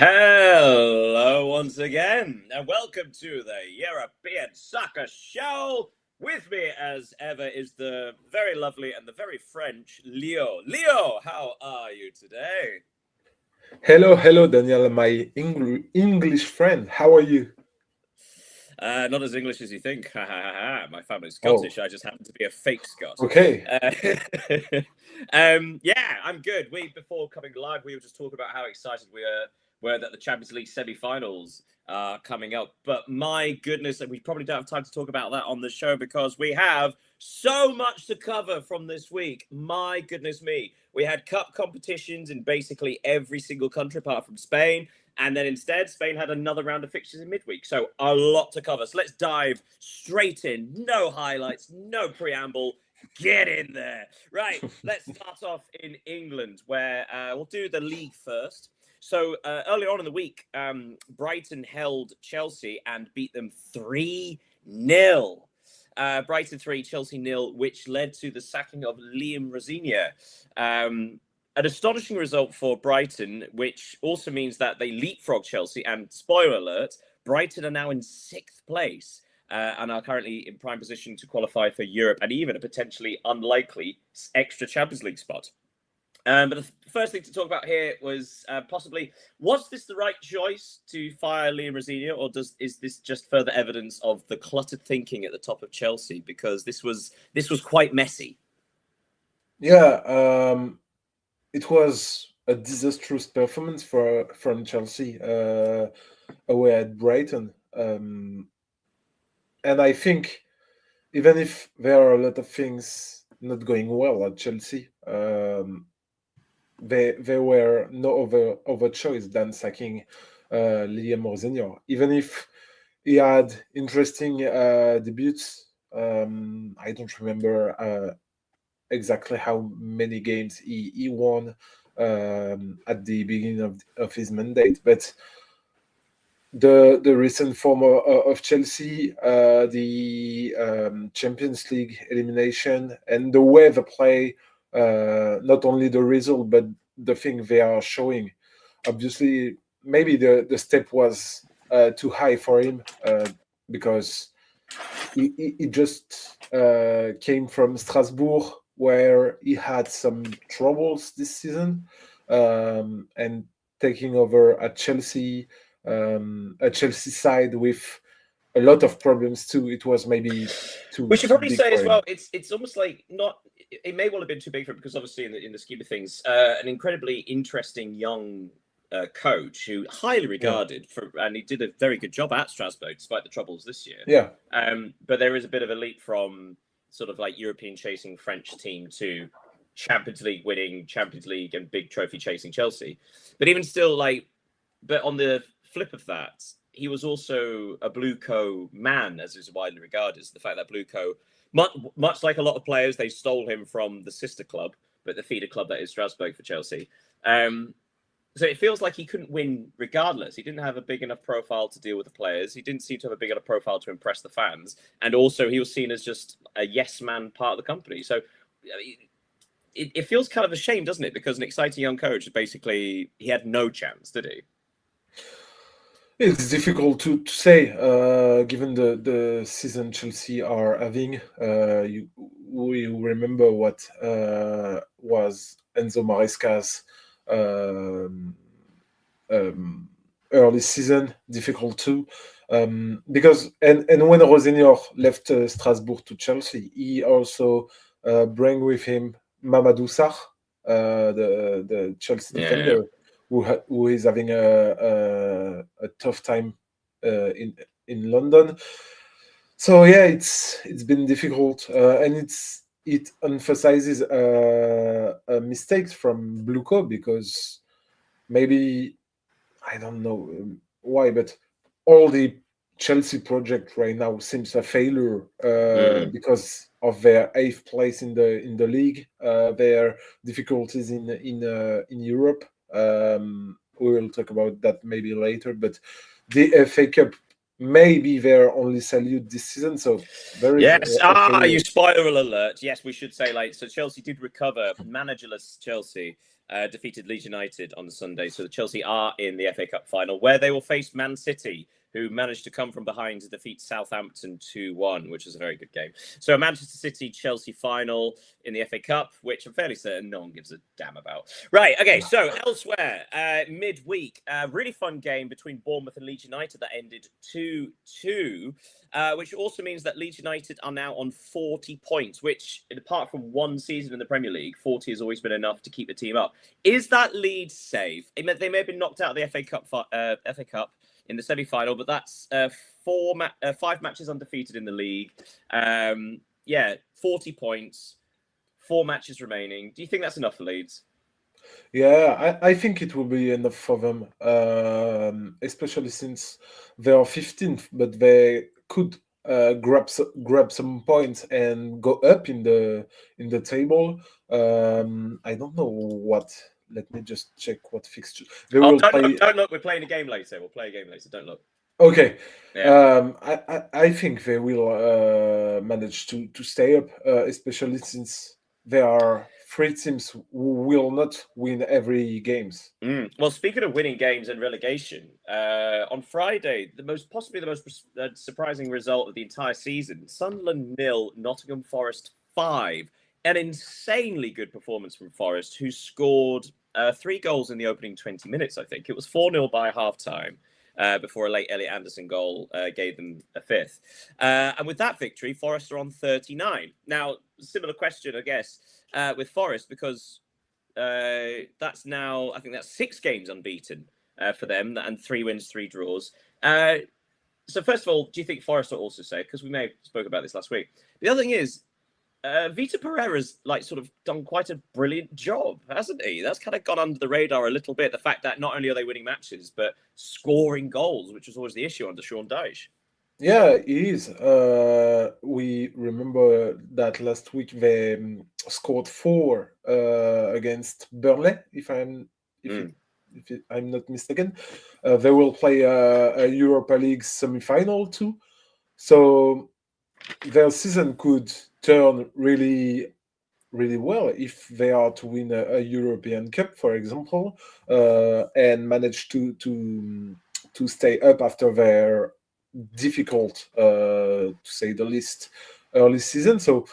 Hello once again, and welcome to the European Soccer Show. With me, as ever, is the very lovely and the very French Leo. Leo, how are you today? Hello, Daniel, my English friend. How are you? Not as English as you think. Ha ha ha ha. My family's Oh, Scottish. I just happen to be a fake Scot. okay. Yeah, I'm good. Before coming live, we were just talking about how excited we were that the Champions League semi-finals are coming up. But my goodness, we probably don't have time to talk about that on the show because we have so much to cover from this week. My goodness me. We had cup competitions in basically every single country apart from Spain. And then instead, Spain had another round of fixtures in midweek. So a lot to cover. So let's dive straight in. No highlights, no preamble. Get in there. Right, let's start off in England, where we'll do the league first. So earlier on in the week, Brighton held Chelsea and beat them 3-0. Brighton 3, Chelsea 0, which led to the sacking of Liam Rosenior. An astonishing result for Brighton, which also means that they leapfrog Chelsea. And spoiler alert, Brighton are now in 6th place and are currently in prime position to qualify for Europe and even a potentially unlikely extra Champions League spot. But the first thing to talk about here was was this the right choice to fire Liam Rosenior, or is this just further evidence of the cluttered thinking at the top of Chelsea? Because this was quite messy. Yeah, it was a disastrous performance from Chelsea away at Brighton. And I think even if there are a lot of things not going well at Chelsea, there were no other choice than sacking Liam Rosenior. Even if he had interesting debuts, I don't remember exactly how many games he won at the beginning of his mandate, but the recent form of Chelsea, the Champions League elimination, and the way they play, not only the result but the thing they are showing. Obviously, maybe the step was too high for him because he just came from Strasbourg, where he had some troubles this season, and taking over at Chelsea, a Chelsea side with a lot of problems too. It was maybe We too should too probably big say for as him. well, it's almost like not. It may well have been too big for it because obviously in the scheme of things, an incredibly interesting young coach who highly Yeah, regarded and he did a very good job at Strasbourg despite the troubles this year. yeah. But there is a bit of a leap from sort of like European chasing French team to Champions League winning Champions League and big trophy chasing Chelsea. But even still, but on the flip of that, he was also a Blue Co man, as is widely regarded. The fact that Blue Co, much like a lot of players, they stole him from the sister club, but the feeder club that is Strasbourg for Chelsea. So it feels like he couldn't win regardless. He didn't have a big enough profile to deal with the players. He didn't seem to have a big enough profile to impress the fans. And also, he was seen as just a yes man part of the company. So it feels kind of a shame, doesn't it? Because an exciting young coach, basically, he had no chance, did he? It's difficult to say, given the season Chelsea are having. We remember what was Enzo Maresca's um, early season, difficult too. Because and when Rosenior left Strasbourg to Chelsea, he also bring with him Mamadou Sarr, the Chelsea Yeah. defender, who is having a tough time in London. So yeah, it's been difficult, and it emphasizes mistakes from Bluco because maybe I don't know why, but all the Chelsea project right now seems a failure Mm. because of their eighth place in the league, their difficulties in Europe. We will talk about that maybe later, but the FA Cup may be their only salute this season, so there is Yes. a failure. You spoiler alert. Yes, we should say so Chelsea did recover, managerless Chelsea. defeated Leeds United on the Sunday. So Chelsea are in the FA Cup final, where they will face Man City, who managed to come from behind to defeat Southampton 2-1, which was a very good game. So a Manchester City-Chelsea final in the FA Cup, which I'm fairly certain no one gives a damn about. Right, okay, so elsewhere, midweek, really fun game between Bournemouth and Leeds United that ended 2-2, which also means that Leeds United are now on 40 points, which, apart from one season in the Premier League, 40 has always been enough to keep the team up. Is that lead safe? They may have been knocked out of the FA Cup in the semi-final, but that's 5 matches undefeated in the league. 40 points, 4 matches remaining. Do you think that's enough for Leeds? Yeah, I think it will be enough for them, especially since they are 15th, but they could grab some points and go up in the table. I don't know what. Let me just check what fixture they will play. Don't look. We're playing a game later. We'll play a game later. Don't look. Okay. Yeah. I think they will manage to stay up, especially since there are 3 teams who will not win every games. Well, speaking of winning games and relegation, on Friday, possibly the most surprising result of the entire season: Sunderland 0, Nottingham Forest 5. An insanely good performance from Forest, who scored 3 goals in the opening 20 minutes, I think. It was 4-0 by half-time before a late Elliot Anderson goal gave them a 5th. And with that victory, Forest are on 39. Now, similar question, I guess, with Forest, because that's now, I think that's 6 games unbeaten for them, and 3 wins, 3 draws. So first of all, do you think Forest are also safe? Because we may have spoke about this last week. The other thing is, Vitor Pereira's sort of done quite a brilliant job, hasn't he? That's kind of gone under the radar a little bit. The fact that not only are they winning matches, but scoring goals, which was always the issue under Sean Dyche. Yeah, it is. We remember that last week they scored 4 against Burnley, if I'm not mistaken. They will play a Europa League semi-final too. So their season could turn really, really well if they are to win a European Cup, for example, and manage to stay up after their difficult, to say the least, early season. So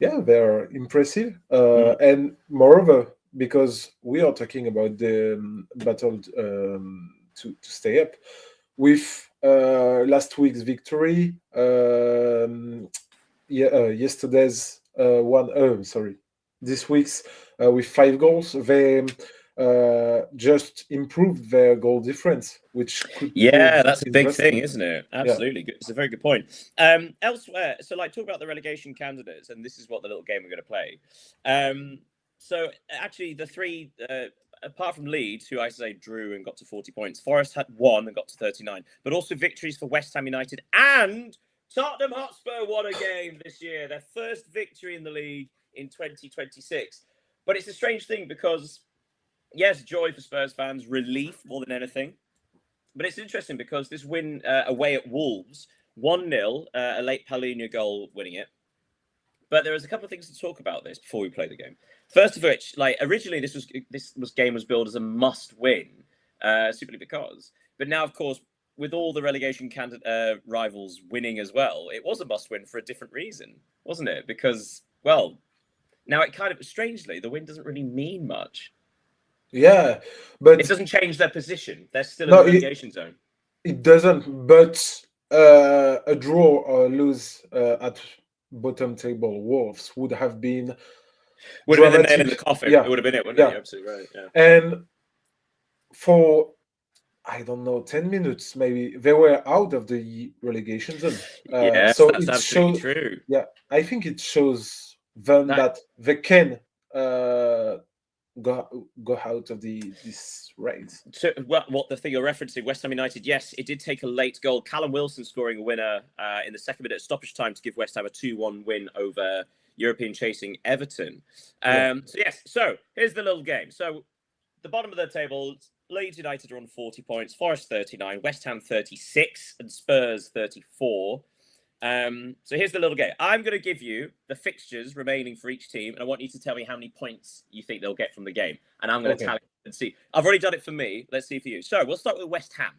yeah, they're impressive, and moreover, because we are talking about the battle to stay up with last week's victory, yesterday's this week's with 5 goals, they just improved their goal difference, which could that's a big thing, isn't it? Absolutely. Yeah. It's a very good point. Elsewhere, so talk about the relegation candidates, and this is what the little game we're going to play. So actually the 3 apart from Leeds, who I say drew and got to 40 points, Forest had 1 and got to 39, but also victories for West Ham United and Tottenham Hotspur won a game this year, their first victory in the league in 2026. But it's a strange thing because, yes, joy for Spurs fans, relief more than anything. But it's interesting because this win away at Wolves, 1-0, a late Paulinho goal winning it. But there is a couple of things to talk about this before we play the game. First of which, originally this game was billed as a must-win, simply because. But now, of course, with all the relegation rivals winning as well, it was a must-win for a different reason, wasn't it? Because, well, now it kind of, strangely, the win doesn't really mean much. Yeah, but it doesn't change their position. They're still in the relegation zone. It doesn't, but a draw or lose at bottom table Wolves would have been the nail in the coffin. Yeah. It would have been it, wouldn't it? You're absolutely right. Yeah. And for, I don't know, 10 minutes maybe, they were out of the relegation zone. Yes, so that's absolutely true. Yeah, I think it shows them that they can go out of this race. So, what the thing you're referencing, West Ham United, yes, it did take a late goal. Callum Wilson scoring a winner in the second minute stoppage time to give West Ham a 2-1 win over European chasing Everton. So here's the little game. So the bottom of the table, Leeds United are on 40 points, Forest 39, West Ham 36, and Spurs 34. So here's the little game. I'm going to give you the fixtures remaining for each team, and I want you to tell me how many points you think they'll get from the game. And I'm going to tally and see. I've already done it for me. Let's see for you. So we'll start with West Ham,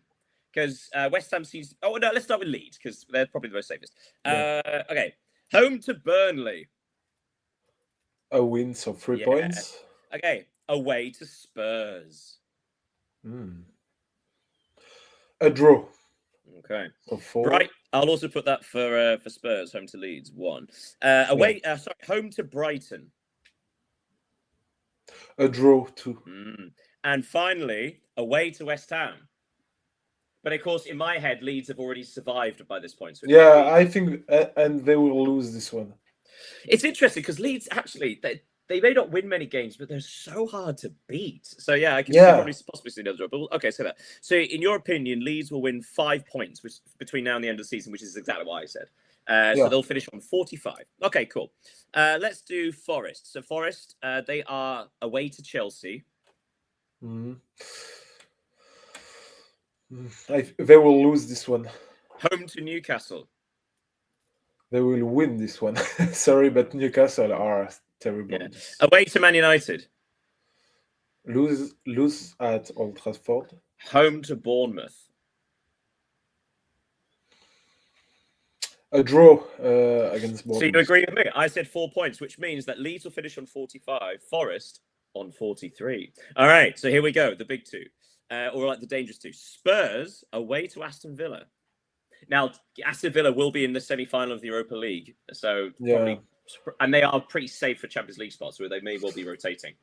because West Ham sees. Oh no, let's start with Leeds because they're probably the most safest. Okay, home to Burnley. A win, so 3 points. Okay, away to Spurs. A draw. Okay. So 4. Right. I'll also put that for Spurs, home to Leeds, 1. Home to Brighton. A draw, 2. And finally, away to West Ham. But of course, in my head, Leeds have already survived by this point. So I think, and they will lose this one. It's interesting because Leeds actually they may not win many games, but they're so hard to beat. So I can probably possibly see another draw. But okay, say that. So in your opinion, Leeds will win 5 points between now and the end of the season, which is exactly what I said. So they'll finish on 45. Okay, cool. Let's do Forest. So Forest, they are away to Chelsea. They will lose this one. Home to Newcastle. They will win this one. Sorry, but Newcastle are terrible. Away to Man United. Lose at Old Trafford. Home to Bournemouth. A draw against Bournemouth. So you agree with me? I said 4 points, which means that Leeds will finish on 45, Forest on 43. All right, so here we go, the big two. Or like the dangerous two. Spurs away to Aston Villa. Now, Aston Villa will be in the semi-final of the Europa League, so probably, and they are pretty safe for Champions League spots, where they may well be rotating.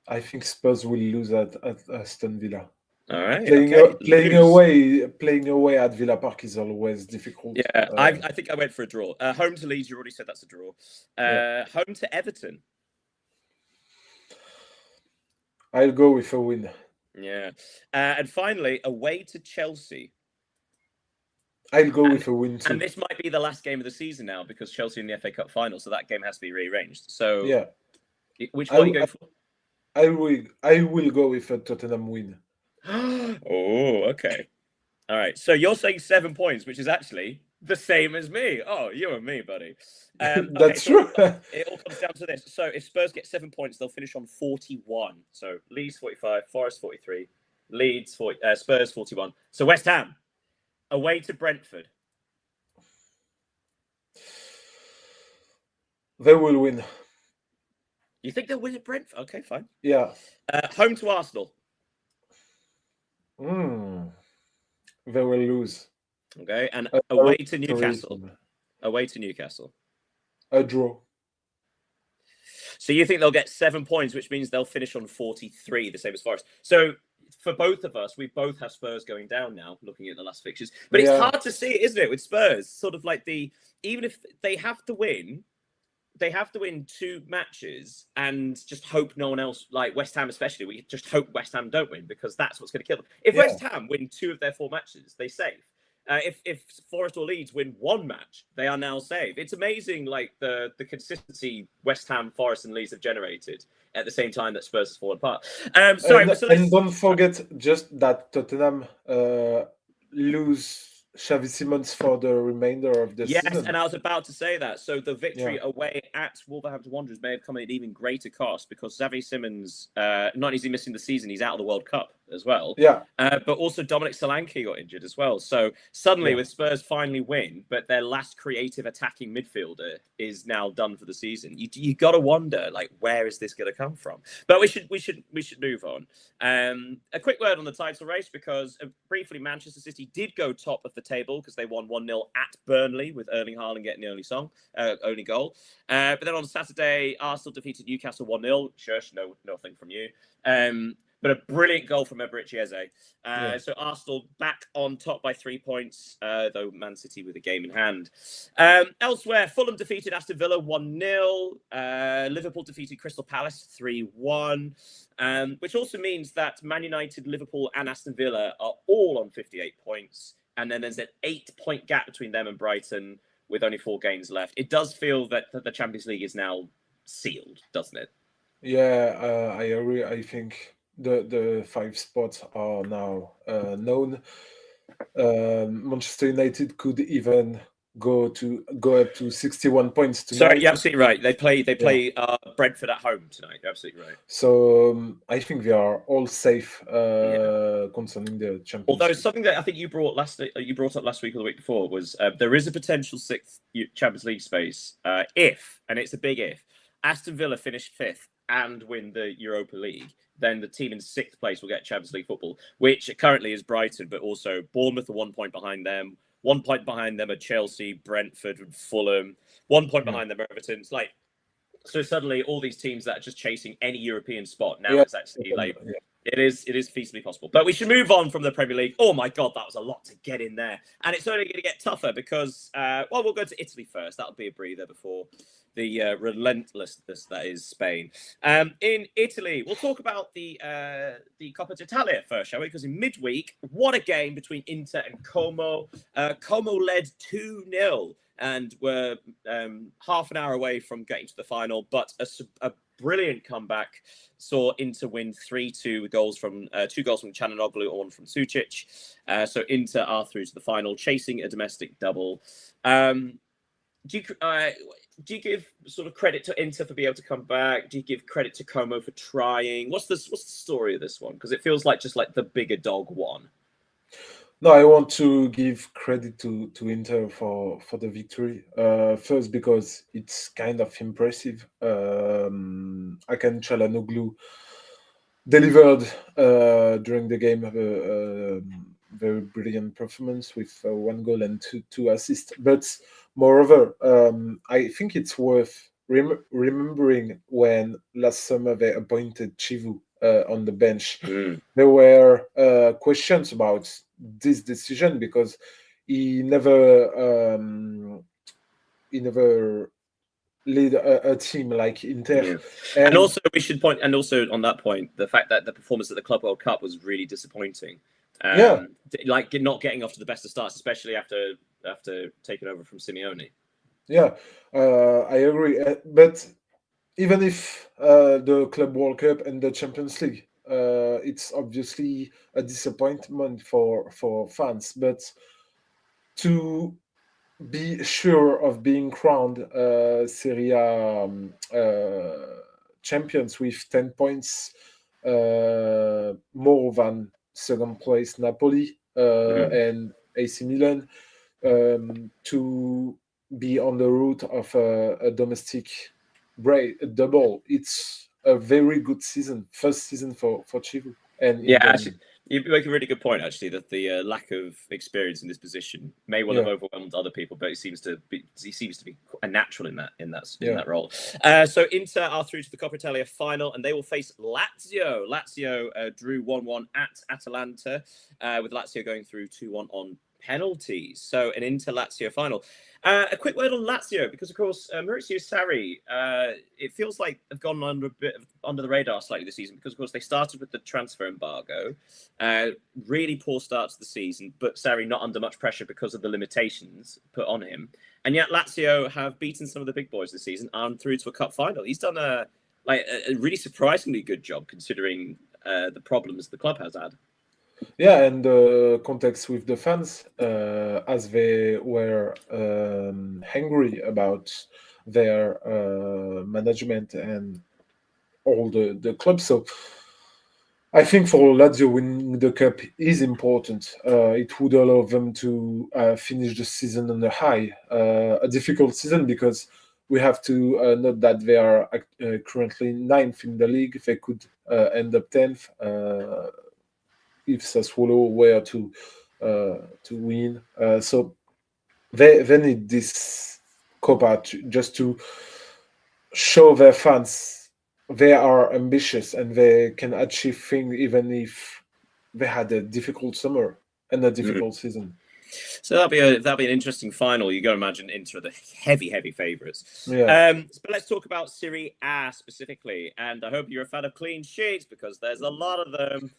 I think Spurs will lose at Aston Villa. All right. Playing away at Villa Park is always difficult. Yeah, I think I went for a draw. Home to Leeds, you already said that's a draw. Home to Everton. I'll go with a win. Yeah. And finally, away to Chelsea. I'll go with a win too. And this might be the last game of the season now because Chelsea in the FA Cup final, so that game has to be rearranged. So which one are you going for? I will go with a Tottenham win. Oh, okay. All right. So you're saying 7 points, which is actually the same as me. Oh, you and me, buddy. That's true. It all comes down to this. So if Spurs get 7 points, they'll finish on 41. So Leeds 45, Forest 43, Spurs 41. So West Ham away to Brentford. They will win. You think they'll win at Brentford? Okay, fine. Yeah. Home to Arsenal. They will lose. Okay, and away to Newcastle. Away to Newcastle. A draw. So you think they'll get 7 points, which means they'll finish on 43, the same as Forest. So for both of us, we both have Spurs going down now, looking at the last fixtures. But it's hard to see, isn't it, with Spurs? Sort of like even if they have to win, they have to win 2 matches and just hope no one else, like West Ham especially, we just hope West Ham don't win because that's what's going to kill them. If West Ham win 2 of their 4 matches, they save. If Forest or Leeds win 1 match, they are now safe. It's amazing, like the consistency West Ham, Forest, and Leeds have generated at the same time that Spurs has fallen apart. And don't forget just that Tottenham lose Xavi Simons for the remainder of the season. Yes, and I was about to say that. So the victory away at Wolverhampton Wanderers may have come at an even greater cost because Xavi Simons, not only is he missing the season, he's out of the World Cup as well. Yeah. But also Dominic Solanke got injured as well. So suddenly with Spurs finally win, but their last creative attacking midfielder is now done for the season. You got to wonder, like, where is this going to come from? But we should move on. A quick word on the title race because briefly Manchester City did go top of the table because they won 1-0 at Burnley with Erling Haaland getting the only goal. But then on Saturday, Arsenal defeated Newcastle 1-0. Shush, nothing from you. But a brilliant goal from Eberechi Eze. So Arsenal back on top by 3 points, though Man City with a game in hand. Elsewhere, Fulham defeated Aston Villa 1-0. Liverpool defeated Crystal Palace 3-1. Which also means that Man United, Liverpool and Aston Villa are all on 58 points. And then there's an 8-point gap between them and Brighton with only 4 games left. It does feel that the Champions League is now sealed, doesn't it? Yeah, I agree. I think the 5 spots are now known. Manchester United could even go up to 61 points Sorry, tonight. you're absolutely right. They play Yeah. Brentford at home tonight. You're absolutely right. So I think they are all safe Yeah. concerning the Champions Although League. something that I think you brought up last week or the week before was there is a potential sixth Champions League space if, and it's a big if, Aston Villa finish fifth and win the Europa League, then the team in sixth place will get Champions League football, which currently is Brighton, but also Bournemouth are 1 point behind them. 1 point behind them are Chelsea, Brentford, and Fulham. 1 point behind them are Everton's. So suddenly all these teams that are just chasing any European spot now it's actually it is feasibly possible. But we should move on from the Premier League. Oh my God, that was a lot to get in there. And it's only going to get tougher because, we'll go to Italy first. That'll be a breather before the relentlessness that is Spain. In Italy, we'll talk about the Coppa d'Italia first, shall we? Because in midweek, what a game between Inter and Como. Como led 2-0 and were half an hour away from getting to the final, but a brilliant comeback saw Inter win 3-2 with goals from 2 goals from Çalhanoğlu and 1 from Sucic. So Inter are through to the final, chasing a domestic double. Do you give sort of credit to Inter for being able to come back? Do you give credit to Como for trying? What's the story of this one? Because it feels like just like the bigger dog won. No, I want to give credit to Inter for the victory. First, because it's kind of impressive. Hakan Çalhanoğlu delivered during the game a very brilliant performance with 1 goal and two assists. But moreover, I think it's worth remembering when last summer they appointed Chivu on the bench. There were questions about this decision because he never lead a team like Inter. And also we should point, and also on that point, the fact that the performance at the Club World Cup was really disappointing. Like not getting off to the best of starts, especially after taking over from Simeone. Yeah, I agree. But even if the Club World Cup and the Champions League, it's obviously a disappointment for fans. But to be sure of being crowned Serie A champions with 10 points more than second place Napoli and AC Milan, to be on the route of a domestic double. It's a very good season, first season for Chivu. And actually, you make a really good point, actually, that the lack of experience in this position may well have overwhelmed other people, but he seems to be a natural in that role. So Inter are through to the Coppa Italia final, and they will face Lazio. Lazio drew 1-1 at Atalanta, with Lazio going through 2-1 on penalties. So an Inter-Lazio final. A quick word on Lazio, because of course Maurizio Sarri, it feels like they've gone under the radar slightly this season, because of course they started with the transfer embargo, really poor start to the season, but Sarri not under much pressure because of the limitations put on him, and yet Lazio have beaten some of the big boys this season and through to a cup final. He's done a really surprisingly good job considering the problems the club has had. Yeah, and the context with the fans, as they were angry about their management and all the clubs. So I think for Lazio, winning the cup is important. It would allow them to finish the season on a high. A difficult season because we have to note that they are currently 9th in the league. They could end up 10th. If Sassuolo were to win, so they need this Copa just to show their fans they are ambitious and they can achieve things even if they had a difficult summer and a difficult season. So that'll be an interesting final. You got to imagine Inter are the heavy favourites. Yeah. But let's talk about Serie A specifically, and I hope you're a fan of clean sheets because there's a lot of them.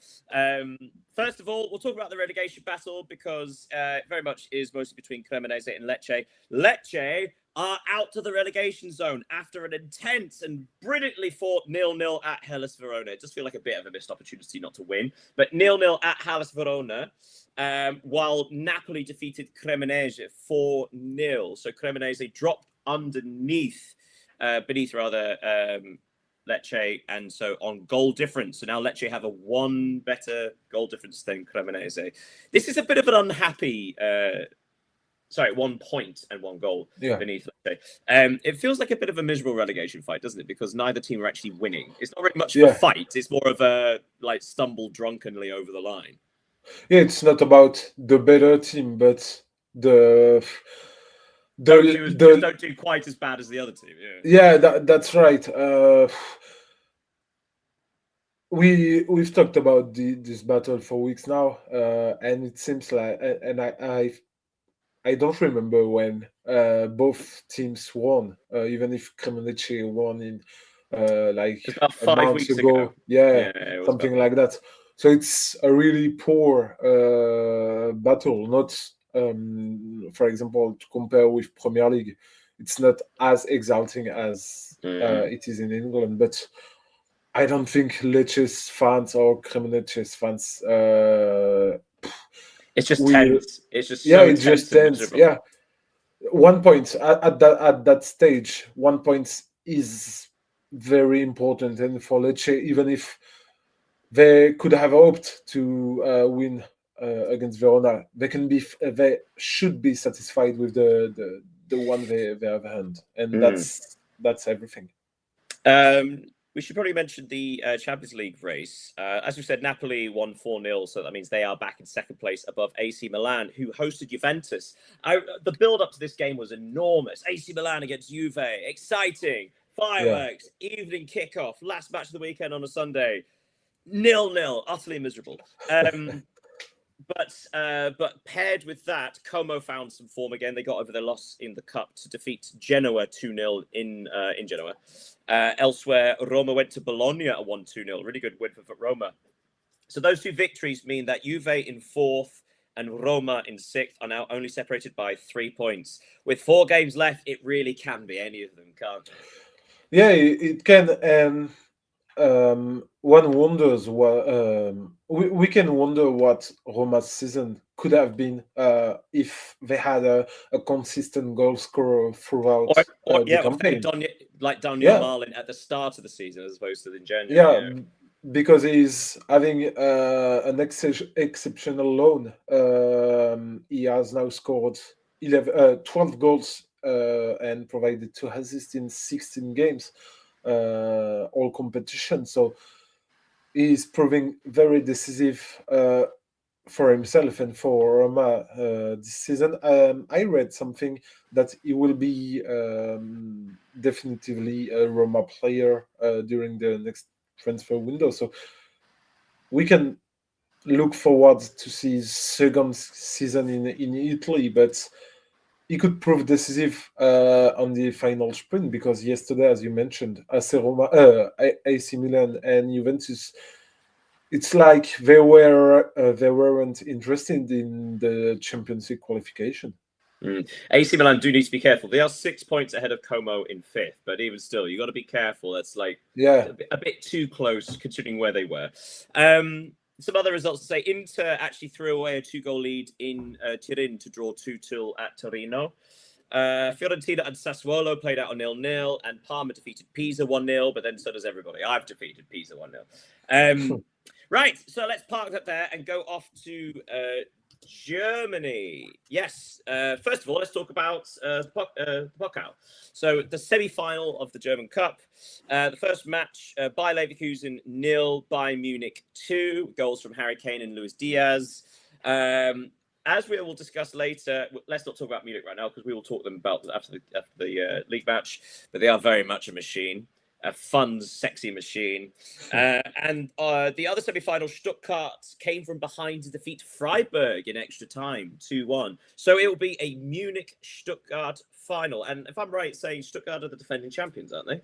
First of all, we'll talk about the relegation battle because it very much is mostly between Cremonese and Lecce. Lecce are out of the relegation zone after an intense and brilliantly fought 0-0 at Hellas Verona. It does feel like a bit of a missed opportunity not to win, but 0-0 at Hellas Verona, while Napoli defeated Cremonese 4-0. So Cremonese dropped beneath Lecce, and so on goal difference. So now Lecce have a one better goal difference than Cremonese. This is a bit of an unhappy, 1 point and 1 goal beneath Lecce. It feels like a bit of a miserable relegation fight, doesn't it? Because neither team are actually winning. It's not really much of a fight. It's more of a stumble drunkenly over the line. Yeah, it's not about the better team, but don't do quite as bad as the other team. That's right. We've talked about this battle for weeks now, and it seems like, and I don't remember when both teams won, even if Cremonese won in like about 5 weeks ago. Something like that. So it's a really poor battle. Not, for example, to compare with Premier League, it's not as exciting as it is in England. But I don't think Lecce's fans or Cremonese fans. It's just tense. It's just it's just tense. Yeah, 1 point at that stage. 1 point is very important, and for Lecce, even if they could have hoped to win against Verona, they should be satisfied with the one they have earned, and that's everything. We should probably mention the Champions League race. As we said, Napoli won 4-0, so that means they are back in second place above AC Milan, who hosted Juventus. The build-up to this game was enormous. AC Milan against Juve, exciting, fireworks, evening kickoff, last match of the weekend on a Sunday. 0-0, utterly miserable. But paired with that, Como found some form again. They got over their loss in the cup to defeat Genoa 2-0 in Genoa. Elsewhere, Roma went to Bologna at 1-2-0. Really good win for Roma. So those two victories mean that Juve in 4th and Roma in 6th are now only separated by 3 points. With 4 games left, it really can be any of them, can't it? Yeah, it can. And one wonders what we can wonder what Roma's season could have been if they had a consistent goal scorer throughout the campaign. Daniel Marlin at the start of the season as opposed to in January. Because he's having an exceptional loan. He has now scored 12 goals and provided 2 assists in 16 games. All competition, so he's proving very decisive for himself and for Roma this season. I read something that he will be definitively a Roma player during the next transfer window, so we can look forward to see his second season in Italy, but he could prove decisive on the final sprint, because yesterday, as you mentioned, AC Milan and Juventus, it's like they weren't interested in the Champions League qualification. AC Milan do need to be careful. They are 6 points ahead of Como in 5th, but even still, you got to be careful. That's a bit too close considering where they were. Some other results to say: Inter actually threw away a 2-goal lead in Turin to draw 2-2 at Torino. Fiorentina and Sassuolo played out a 0-0, and Parma defeated Pisa 1-0, but then so does everybody. I've defeated Pisa 1-0. Right, so let's park that there and go off to Germany. Yes, first of all, let's talk about Pokal. So the semi-final of the German Cup. The first match, Bayer Leverkusen 0, Bayern Munich 2. Goals from Harry Kane and Luis Diaz. As we will discuss later, let's not talk about Munich right now because we will talk them about after the league match. But they are very much a machine. A fun, sexy machine. And the other semi-final, Stuttgart, came from behind to defeat Freiburg in extra time, 2-1. So it will be a Munich-Stuttgart final. And if I'm right saying Stuttgart are the defending champions, aren't they?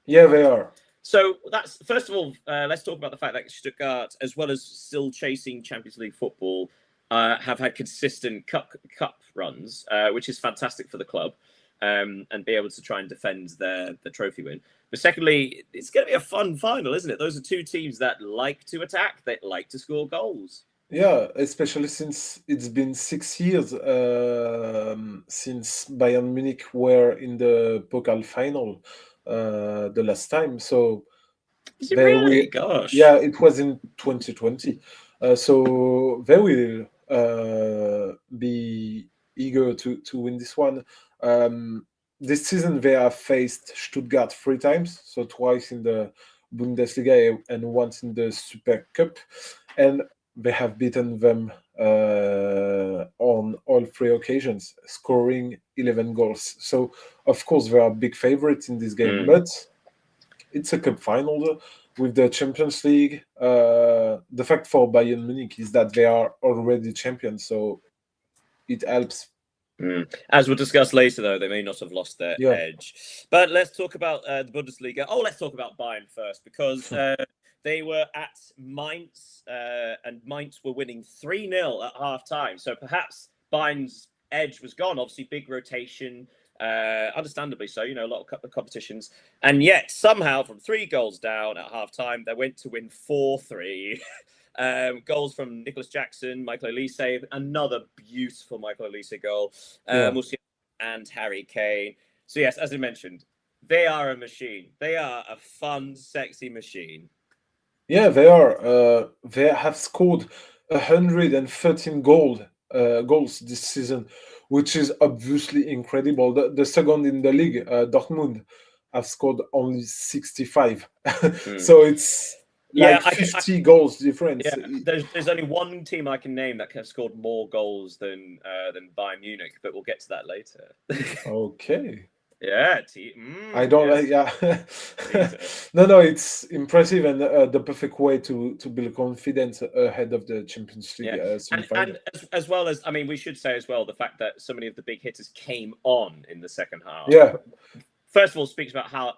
Yeah, they are. So that's, first of all, let's talk about the fact that Stuttgart, as well as still chasing Champions League football, have had consistent cup runs, which is fantastic for the club. and be able to try and defend the trophy win. But secondly, it's going to be a fun final, isn't it? Those are two teams that like to attack, that like to score goals. Yeah, especially since it's been 6 years since Bayern Munich were in the Pokal final the last time. So Is it really? we, Gosh. yeah, it was in 2020. So they will be eager to win this one. This season they have faced Stuttgart 3 times, so twice in the Bundesliga and once in the Super Cup, and they have beaten them on all 3 occasions, scoring 11 goals. So of course they are big favorites in this game, but it's a cup final with the Champions League. The fact for Bayern Munich is that they are already champions, so it helps. As we'll discuss later, though, they may not have lost their edge. But let's talk about the Bundesliga. Let's talk about Bayern first, because they were at Mainz, and Mainz were winning 3-0 at half-time. So perhaps Bayern's edge was gone. Obviously, big rotation. Understandably so, a lot of competitions, and yet somehow from 3 goals down at half-time, they went to win 4-3. Goals from Nicholas Jackson, Michael Olise, another beautiful Michael Olise goal, Musiala and Harry Kane. So yes, as I mentioned, they are a machine. They are a fun, sexy machine. Yeah, they are. They have scored 113 goals this season, which is obviously incredible. The second in the league, Dortmund, have scored only 65. So it's like 50 goals difference. Yeah, there's only one team I can name that has scored more goals than Bayern Munich, but we'll get to that later. Okay. Yeah, I don't like. Yeah, no, it's impressive and the perfect way to build confidence ahead of the Champions League. And as well as, I mean, we should say as well the fact that so many of the big hitters came on in the second half. Yeah. First of all, speaks about how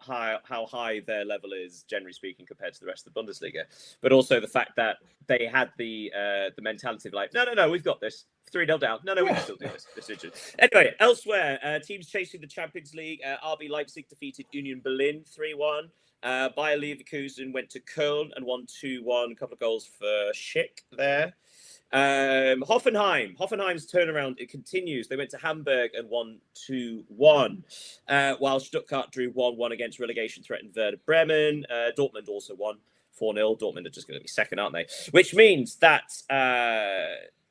high their level is, generally speaking, compared to the rest of the Bundesliga. But also the fact that they had the mentality of like, no, we've got this. 3-0 down. No, we can still do this. Anyway, elsewhere, teams chasing the Champions League. RB Leipzig defeated Union Berlin 3-1. Bayer Leverkusen went to Köln and won 2-1. A couple of goals for Schick there. Hoffenheim's turnaround, it continues. They went to Hamburg and won 2-1, while Stuttgart drew 1-1 against relegation-threatened Werder Bremen. Dortmund also won 4-0. Dortmund are just going to be second, aren't they? Which means that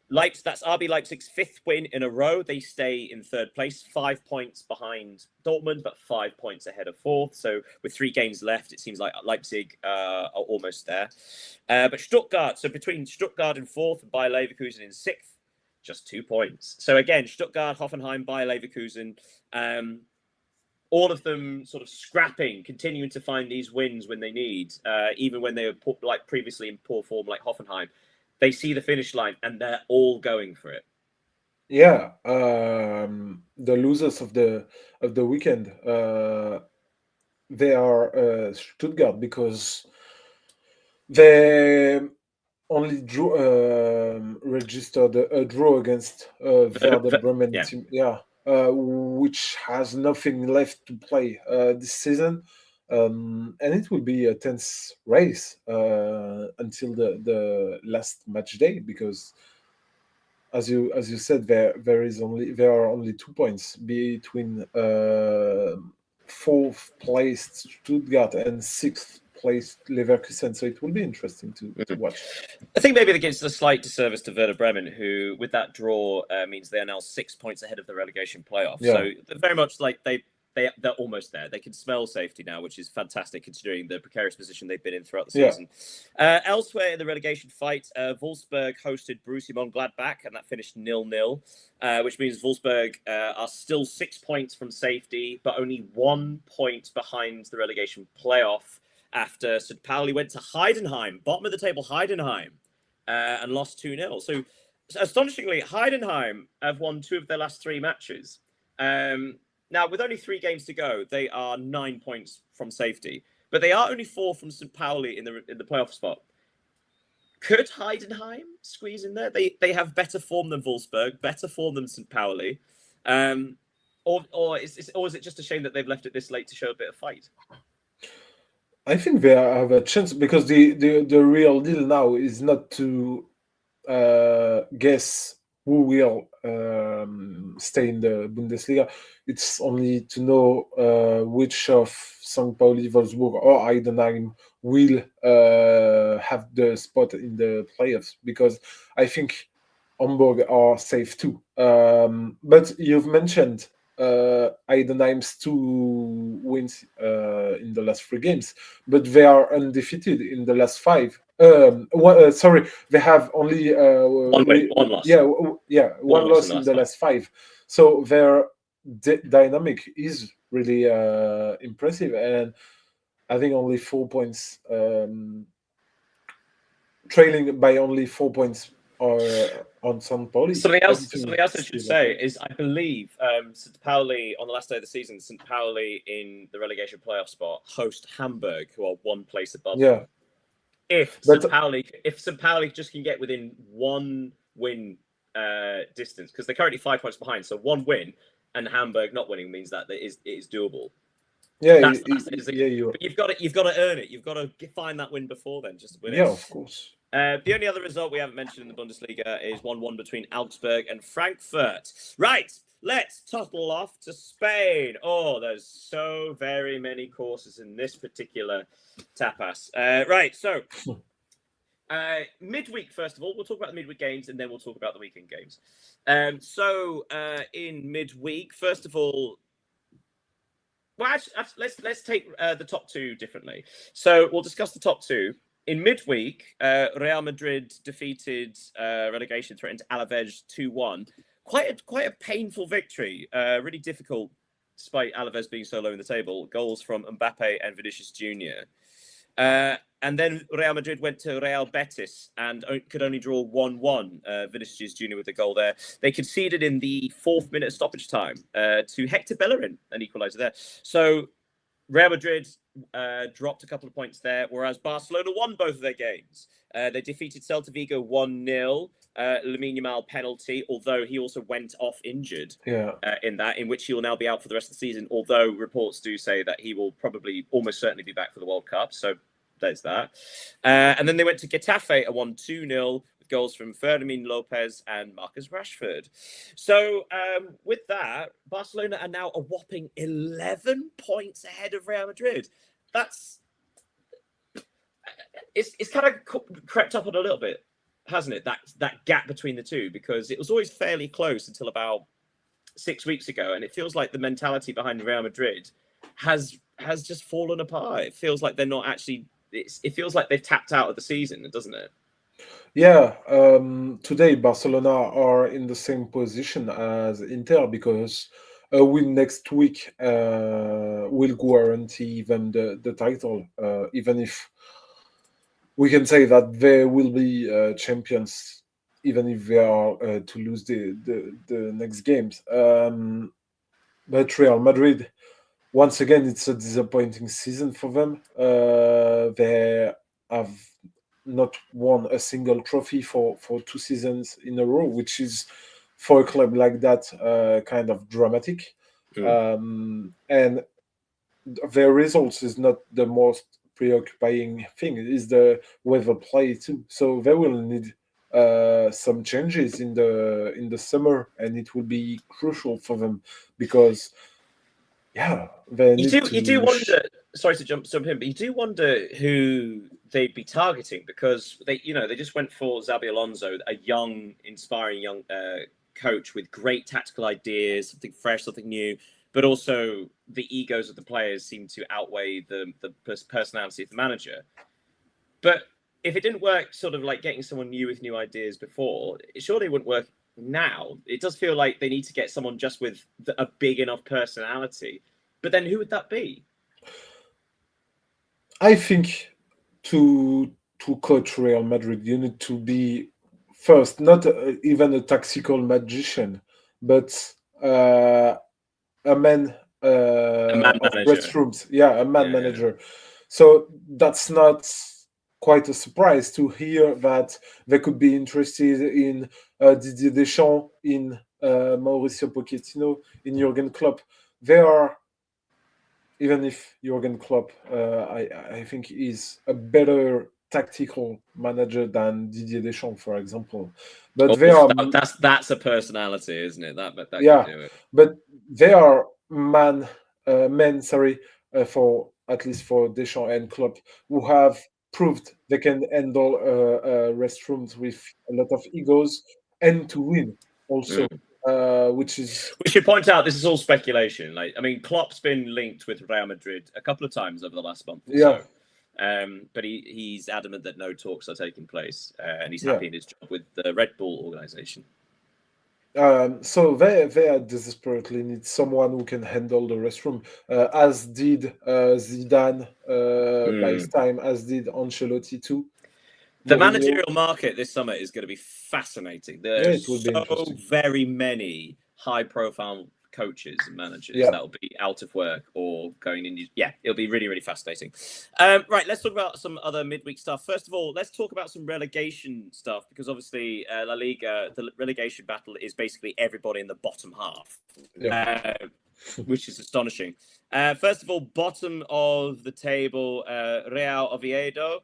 that's RB Leipzig's 5th win in a row. They stay in 3rd place, 5 points behind Dortmund, but 5 points ahead of 4th. So with 3 games left, it seems like Leipzig are almost there. But Stuttgart, so between Stuttgart in 4th and Bayer Leverkusen in 6th, just 2 points. So again, Stuttgart, Hoffenheim, Bayer Leverkusen, all of them sort of scrapping, continuing to find these wins when they need, even when they were previously in poor form like Hoffenheim. They see the finish line and they're all going for it. Yeah, the losers of the weekend, they are Stuttgart, because they only registered a draw against Werder Bremen team. Yeah, which has nothing left to play this season. And it will be a tense race until the last match day, because as you said, there are only 2 points between 4th placed Stuttgart and 6th placed Leverkusen, so it will be interesting to watch. I think maybe that gives a slight disservice to Werder Bremen, who with that draw means they are now 6 points ahead of the relegation playoff. Yeah. So they're very much like they're almost there. They can smell safety now, which is fantastic considering the precarious position they've been in throughout the season. Elsewhere in the relegation fight, Wolfsburg hosted Borussia Mönchengladbach, and that finished 0-0, which means Wolfsburg are still 6 points from safety, but only 1 point behind the relegation playoff after St. Pauli went to Heidenheim, bottom of the table Heidenheim, and lost 2-0. So astonishingly, Heidenheim have won 2 of their last 3 matches. Now, with only 3 games to go, they are 9 points from safety, but they are only 4 from St. Pauli in the playoff spot. Could Heidenheim squeeze in there? They have better form than Wolfsburg, better form than St. Pauli. or is it just a shame that they've left it this late to show a bit of fight? I think they have a chance because the real deal now is not to guess who will stay in the Bundesliga. It's only to know which of St. Pauli, Wolfsburg, or Heidenheim will have the spot in the playoffs, because I think Hamburg are safe too. But you've mentioned Heidenheim's 2 wins in the last 3 games, but they are undefeated in the last 5. Sorry, they have only One win, one loss. One loss in the last 5. So their dynamic is really impressive, and I think only 4 points, trailing by only 4 points on St. Pauli. Something else I should say is I believe St. Pauli on the last day of the season, St. Pauli in the relegation playoff spot host Hamburg, who are 1 place above. Yeah. If St. Pauli just can get within 1 win distance, because they're currently 5 points behind, so 1 win and Hamburg not winning means that it is doable. Yeah, but you've got to earn it. You've got to find that win before then, just to win it. Yeah, of course. The only other result we haven't mentioned in the Bundesliga is 1-1 between Augsburg and Frankfurt. Right, let's toddle off to Spain. Oh, there's so very many courses in this particular tapas. Right, so midweek, first of all, we'll talk about the midweek games and then we'll talk about the weekend games. So in midweek, first of all, well, actually, let's take the top 2 differently. So we'll discuss the top 2. In midweek, Real Madrid defeated relegation-threatened Alaves 2-1. Quite a painful victory. Really difficult, despite Alaves being so low in the table. Goals from Mbappe and Vinicius Jr. And then Real Madrid went to Real Betis and could only draw 1-1. Vinicius Jr. with a goal there. They conceded in the 4th minute stoppage time to Hector Bellerin, an equaliser there. So Real Madrid dropped a couple of points there, whereas Barcelona won both of their games. They defeated Celta Vigo 1-0. Lamine Yamal penalty, although he also went off injured in which he will now be out for the rest of the season, although reports do say that he will probably almost certainly be back for the World Cup. So there's that. And then they went to Getafe, a 1-2-0. Goals from Fermin Lopez and Marcus Rashford. So with that, Barcelona are now a whopping 11 points ahead of Real Madrid. It's kind of crept up on a little bit, hasn't it? That gap between the two, because it was always fairly close until about 6 weeks ago, and it feels like the mentality behind Real Madrid has just fallen apart. It feels like they're not actually. It feels like they've tapped out of the season, doesn't it? Yeah, today Barcelona are in the same position as Inter, because a win next week will guarantee them the title, even if we can say that they will be champions, even if they are to lose the next games. But Real Madrid, once again, it's a disappointing season for them. They have not won a single trophy for 2 seasons in a row, which is, for a club like that, kind of dramatic. And their results is not the most preoccupying thing. It is the way they play too. So they will need some changes in the summer, and it will be crucial for them, because they need you do wonder. Sorry to jump in, but you do wonder who they'd be targeting, because they just went for Xabi Alonso, a young, inspiring young coach with great tactical ideas, something fresh, something new, but also the egos of the players seem to outweigh the personality of the manager. But if it didn't work, sort of like getting someone new with new ideas before, it surely wouldn't work now. It does feel like they need to get someone just with a big enough personality. But then who would that be? I think to coach Real Madrid, you need to be first not even a tactical magician, but a man of restrooms. Yeah, a man manager. So that's not quite a surprise to hear that they could be interested in Didier Deschamps, in Mauricio Pochettino, in Jurgen Klopp. They are, even if Jurgen Klopp, I think, is a better tactical manager than Didier Deschamps, for example. But they are, that's a personality, isn't it? That yeah, can do it. but they are men, for at least for Deschamps and Klopp, who have proved they can handle restrooms with a lot of egos and to win also, which is. We should point out this is all speculation. Like, I mean, Klopp's been linked with Real Madrid a couple of times over the last month or so. But he's adamant that no talks are taking place, and he's happy in his job with the Red Bull organization. So they desperately need someone who can handle the restroom, as did Zidane by his time, as did Ancelotti too. The managerial market this summer is going to be fascinating. There's so very many high-profile coaches and managers that will be out of work or going in. Yeah, it'll be really, really fascinating. Right, let's talk about some other midweek stuff. First of all, let's talk about some relegation stuff, because obviously La Liga, the relegation battle is basically everybody in the bottom half, which is astonishing. First of all, bottom of the table, Real Oviedo.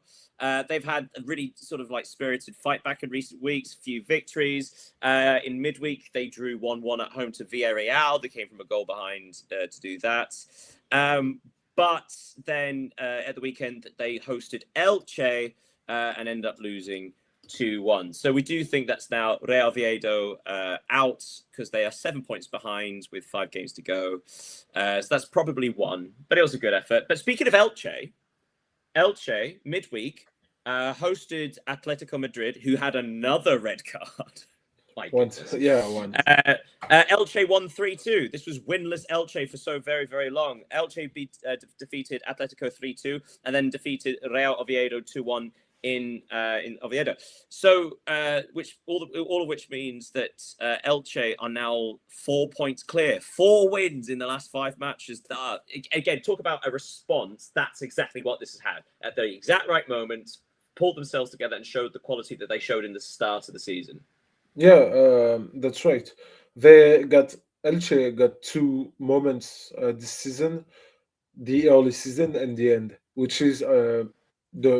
They've had a really sort of like spirited fight back in recent weeks, a few victories. In midweek, they drew 1-1 at home to Villarreal. They came from a goal behind to do that. But then at the weekend, they hosted Elche and ended up losing 2-1. So we do think that's now Real Oviedo out, because they are 7 points behind with 5 games to go. So that's probably one, but it was a good effort. But speaking of Elche midweek hosted Atletico Madrid, who had another red card. One. Elche won 3-2. This was winless Elche for so very, very long. Elche defeated Atletico 3-2 and then defeated Real Oviedo 2-1 in Oviedo. So, which all of which means that Elche are now 4 points clear, 4 wins in the last 5 matches. Again, talk about a response. That's exactly what this has had at the exact right moment. Pulled themselves together and showed the quality that they showed in the start of the season. Yeah, that's right. Elche got 2 moments this season, the early season and the end, which is the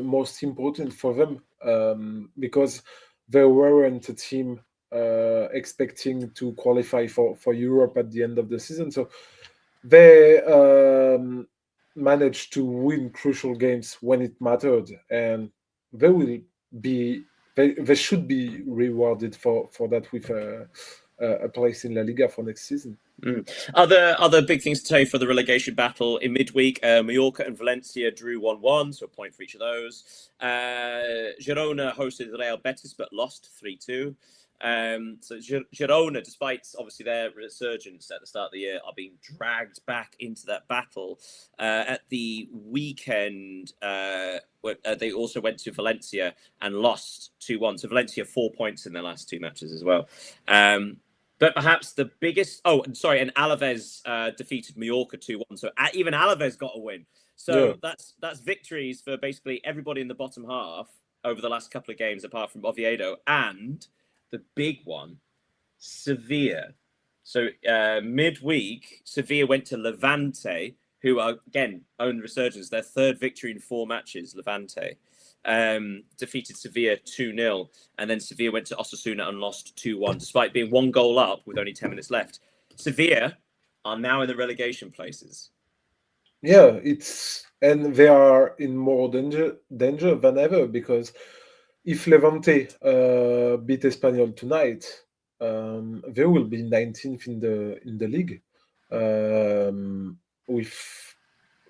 most important for them, because they weren't a team expecting to qualify for Europe at the end of the season. So they managed to win crucial games when it mattered, and they will be. They should be rewarded for that with a place in La Liga for next season. Other big things to tell you for the relegation battle in midweek: Mallorca and Valencia drew 1-1, so a point for each of those. Girona hosted Real Betis but lost 3-2. So Girona, despite obviously their resurgence at the start of the year, are being dragged back into that battle. At the weekend, they also went to Valencia and lost 2-1. So Valencia 4 points in their last 2 matches as well. But perhaps the biggest... and Alaves defeated Mallorca 2-1. So even Alaves got a win. So that's victories for basically everybody in the bottom half over the last couple of games, apart from Oviedo. And the big one, Sevilla. So midweek, Sevilla went to Levante, who are, again, own resurgence. Their 3rd victory in 4 matches, Levante. Defeated Sevilla 2-0, and then Sevilla went to Osasuna and lost 2-1, despite being 1 goal up with only 10 minutes left. Sevilla are now in the relegation places. Yeah, and they are in more danger than ever, because if Levante beat Espanyol tonight, they will be 19th in the league, with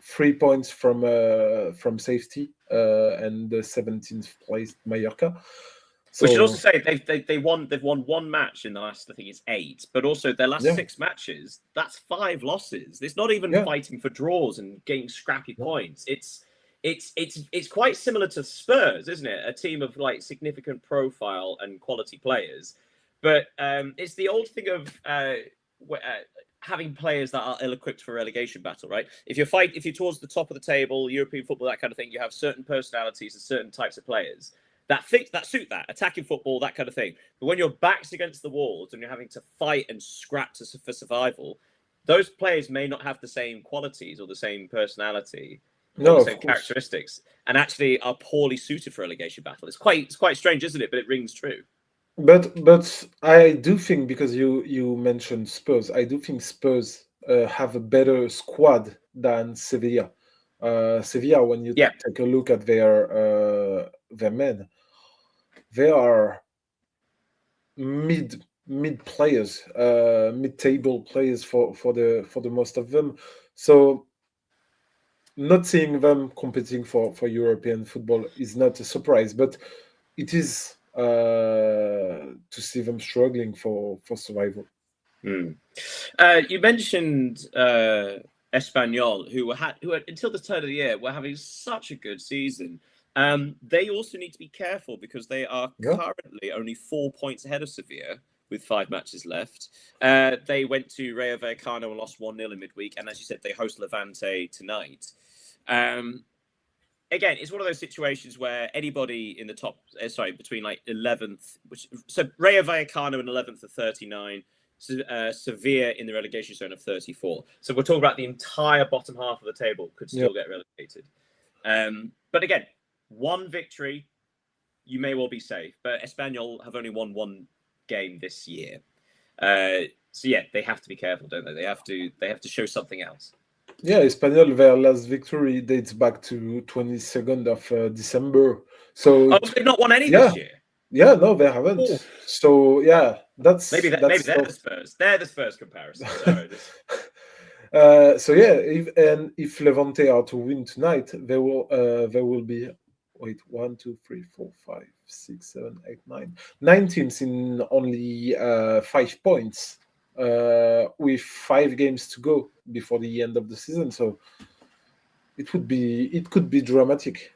3 points from safety, and the 17th placed Mallorca. We should also say they've won 1 match in the last, I think it's 8, but also their last 6 matches, that's 5 losses. It's not even fighting for draws and getting scrappy points. It's quite similar to Spurs, isn't it? A team of like significant profile and quality players, but it's the old thing of having players that are ill-equipped for relegation battle, right? If you're towards the top of the table, European football, that kind of thing, you have certain personalities and certain types of players that suit that attacking football, that kind of thing. But when your back's against the walls and you're having to fight and scrap for survival, those players may not have the same qualities or the same personality or the same characteristics, and actually are poorly suited for relegation battle. It's quite strange, isn't it? But it rings true. But I do think, because you mentioned Spurs, I do think Spurs have a better squad than Sevilla. Sevilla, when you take a look at their men, they are mid players, mid-table players for the most of them. So not seeing them competing for European football is not a surprise, but it is to see them struggling for survival. You mentioned Espanyol, who had until the turn of the year were having such a good season. They also need to be careful because they are currently only 4 points ahead of Sevilla with 5 matches left. They went to Rayo Vallecano and lost 1-0 in midweek, and as you said, they host Levante tonight. Again, it's one of those situations where anybody in the top, between like 11th, so Rayo Vallecano in 11th of 39, Sevilla in the relegation zone of 34. So we're talking about the entire bottom half of the table could still get relegated. But again, one victory, you may well be safe. But Espanyol have only won 1 game this year. So yeah, they have to be careful, don't they? They have to show something else. Yeah, Espanyol, their last victory dates back to 22nd of December. So they've not won any this year. Yeah, no, they haven't. Ooh. So yeah, maybe they're the Spurs. They're the Spurs comparison. So yeah, if Levante are to win tonight, they will be 1, 2, 3, 4, 5, 6, 7, 8, 9, 9 teams in only 5 points. With 5 games to go before the end of the season, so it could be dramatic.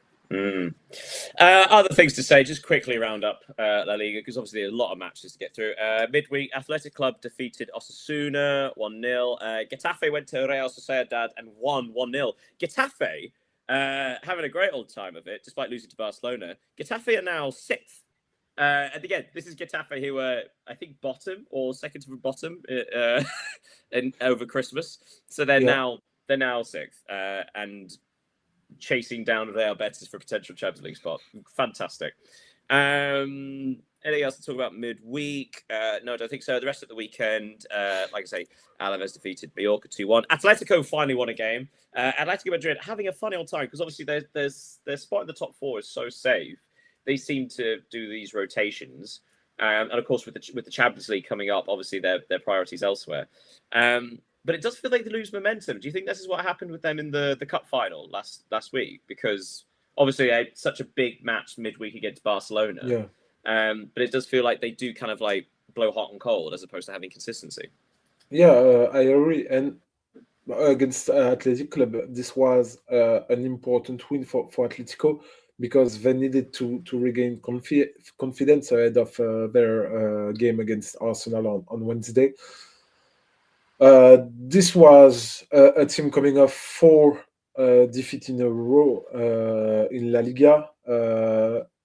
Other things to say, just quickly round up La Liga, because obviously a lot of matches to get through. Midweek, Athletic Club defeated Osasuna 1-0. Getafe went to Real Sociedad and won 1-0. Getafe having a great old time of it, despite losing to Barcelona. Getafe are now 6th. And again, this is Getafe, who were, I think, bottom or second to the bottom over Christmas. So they're now 6th and chasing down Real Betis for a potential Champions League spot. Fantastic. Anything else to talk about midweek? No, I don't think so. The rest of the weekend, like I say, Alaves defeated Mallorca 2-1. Atletico finally won a game. Atletico Madrid having a funny old time because obviously their spot in the top 4 is so safe. They seem to do these rotations, and of course, with the Champions League coming up, obviously their priorities elsewhere. But it does feel like they lose momentum. Do you think this is what happened with them in the cup final last week? Because obviously, such a big match midweek against Barcelona. Yeah. But it does feel like they do kind of like blow hot and cold as opposed to having consistency. Yeah, I agree. And against Athletic Club, this was an important win for Atletico, because they needed to regain confidence ahead of their game against Arsenal on Wednesday. This was a team coming off 4 defeats in a row in La Liga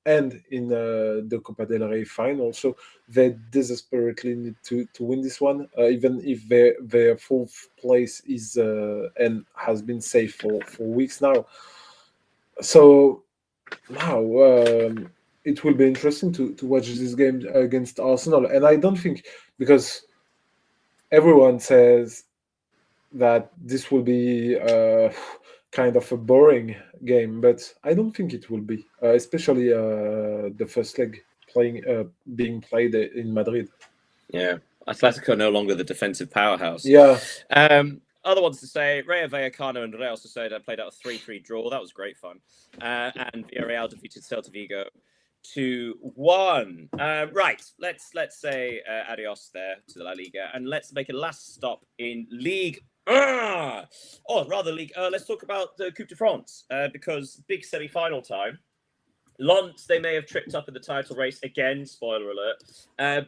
and in the Copa del Rey final. So they desperately need to win this one, even if their 4th place is and has been safe for weeks now. So now it will be interesting to watch this game against Arsenal. And I don't think, because everyone says that this will be kind of a boring game, but I don't think it will be, especially the first leg being played in Madrid. Yeah, Atletico no longer the defensive powerhouse. Yeah. Other ones to say, Rayo Vallecano and Real Sociedad played out a 3-3 draw. That was great fun. And Villarreal defeated Celta Vigo 2-1. Right, let's say adios there to the La Liga, and let's make a last stop in League. Let's talk about the Coupe de France, because big semi-final time. Lens, they may have tripped up in the title race again, spoiler alert,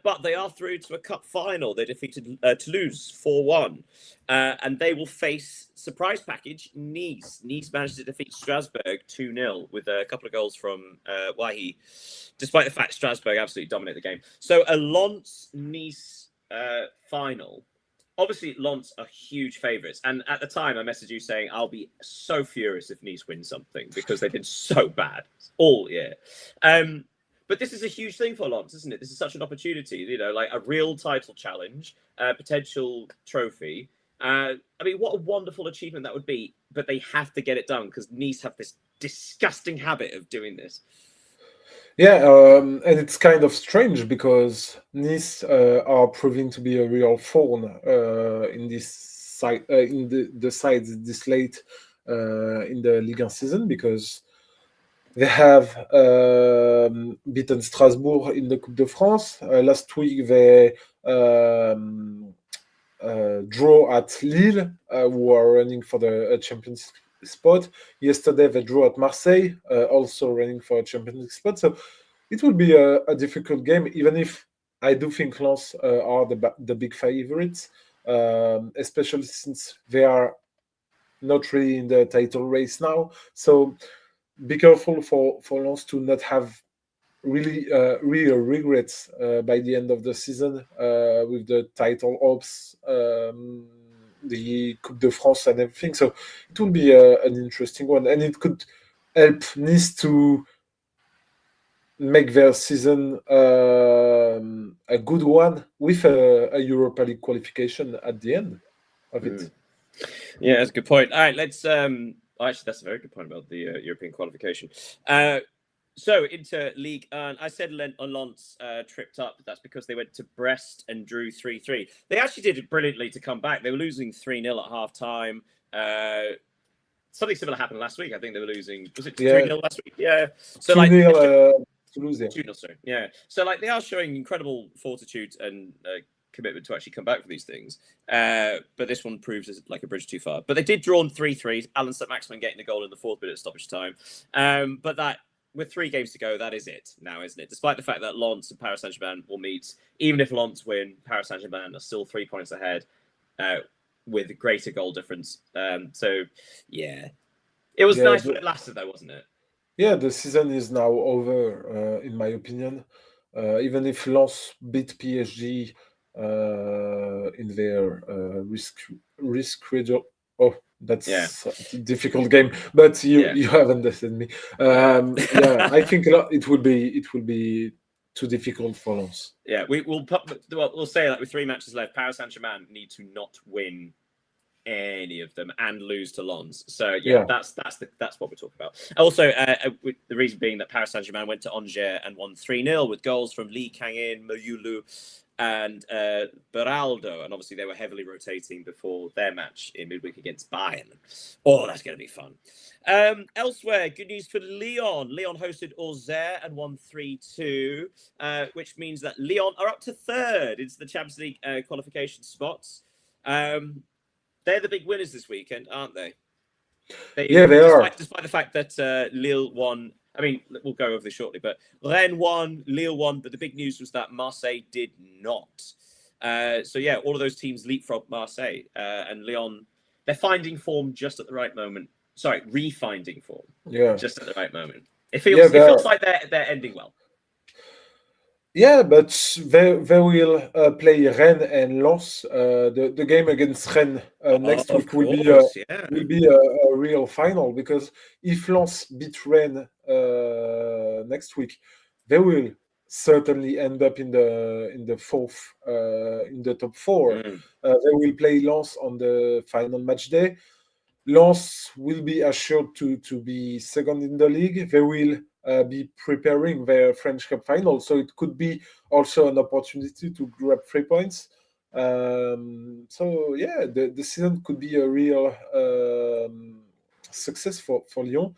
but they are through to a cup final. They defeated Toulouse 4-1, and they will face surprise package Nice. Nice managed to defeat Strasbourg 2-0 with a couple of goals from Wahi, despite the fact Strasbourg absolutely dominated the game. So a Lens-Nice final. Obviously, Lens are huge favourites. And at the time, I messaged you saying, I'll be so furious if Nice win something because they've been so bad all year. But this is a huge thing for Lens, isn't it? This is such an opportunity, like a real title challenge, potential trophy. I mean, what a wonderful achievement that would be. But they have to get it done because Nice have this disgusting habit of doing this. Yeah, and it's kind of strange because Nice are proving to be a real thorn in this side, in the sides this late in the Ligue 1 season, because they have beaten Strasbourg in the Coupe de France. Last week they draw at Lille, who are running for the Champions spot. Yesterday they drew at Marseille, also running for a Champions League spot. So it will be a difficult game, even if I do think Lens are the big favorites, especially since they are not really in the title race now. So be careful for Lens to not have really real regrets by the end of the season with the title hopes, the Coupe de France and everything. So it will be an interesting one, and it could help Nice to make their season a good one with a Europa League qualification at the end of it. Yeah, that's a good point. All right, let's. Actually, that's a very good point about the European qualification. So into Ligue 1, I said Lens tripped up. That's because they went to Brest and drew 3-3. They actually did it brilliantly to come back. They were losing 3-0 at half time. Something similar happened last week. I think they were losing. Was it 3-0 last week? Yeah. So 2-0 Toulouse. 2-0, sorry. Yeah. So they are showing incredible fortitude and commitment to actually come back for these things. But this one proves it's like a bridge too far. But they did draw on 3-3. Alan St-Maximin getting the goal in the 4th minute of stoppage time. But that, with 3 games to go, that is it now, isn't it? Despite the fact that Lens and Paris Saint-Germain will meet, even if Lens win, Paris Saint-Germain are still 3 points ahead with a greater goal difference. So, yeah. It was nice when it lasted, though, wasn't it? Yeah, the season is now over, in my opinion. Even if Lens beat PSG in their risk radio. Oh, that's a difficult game, but you have understood me. I think it will be too difficult for Lens. Yeah, we'll say that with 3 matches left, Paris Saint-Germain need to not win any of them and lose to Lens. So that's what we're talking about. Also, the reason being that Paris Saint-Germain went to Angers and won 3-0 with goals from Lee Kang-in, Mayulu, and Beraldo, and obviously they were heavily rotating before their match in midweek against Bayern. Oh, that's going to be fun. Elsewhere, good news for Lyon. Lyon hosted Auxerre and won 3-2, which means that Lyon are up to 3rd into the Champions League qualification spots. They're the big winners this weekend, aren't they? They are. Despite the fact that Lille won. I mean, we'll go over this shortly, but Rennes won, Lille won, but the big news was that Marseille did not. So, all of those teams leapfrogged Marseille. And Lyon, they're finding form just at the right moment. Sorry, refinding form. Yeah. Just at the right moment. It feels like they're ending well. Yeah, but they will play Rennes and Lens. The game against Rennes next week will be a real final, because if Lens beat Rennes next week, they will certainly end up in the fourth in the top 4. They will play Lens on the final match day. Lens will be assured to be second in the league. They will be preparing their French Cup final, so it could be also an opportunity to grab 3 points. The season could be a real success for Lyon.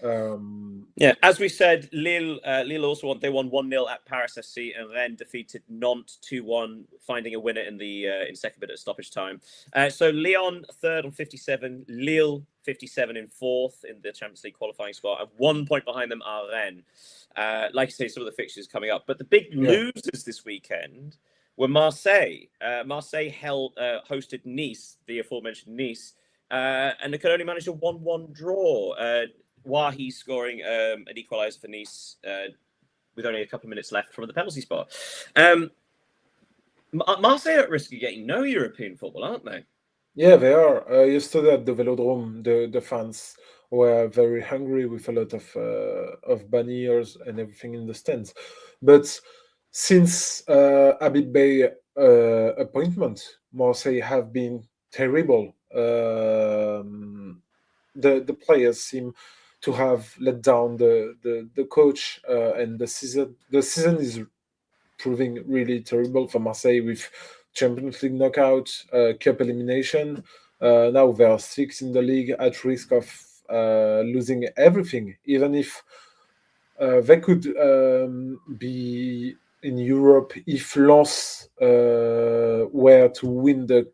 Yeah, as we said, Lille also won 1-0 at Paris FC, and then defeated Nantes 2-1, finding a winner in the in second minute of stoppage time. So Lyon third on 57, Lille 57 in fourth in the Champions League qualifying spot, and 1 point behind them are Rennes. Like I say, some of the fixtures coming up, but the big losers this weekend were Marseille. Marseille hosted Nice, the aforementioned Nice, and they could only manage a 1-1 draw. Wahi scoring an equaliser for Nice with only a couple of minutes left from the penalty spot. Marseille are at risk of getting no European football, aren't they? Yeah, they are. Yesterday at the Velodrome, the fans were very hungry with a lot of banners and everything in the stands. But since Habib Bey appointment, Marseille have been terrible. The players seem to have let down the coach, and the season is proving really terrible for Marseille with Champions League knockout, cup elimination. Now they are sixth in the league, at risk of losing everything. Even if they could be in Europe if Lens were to win the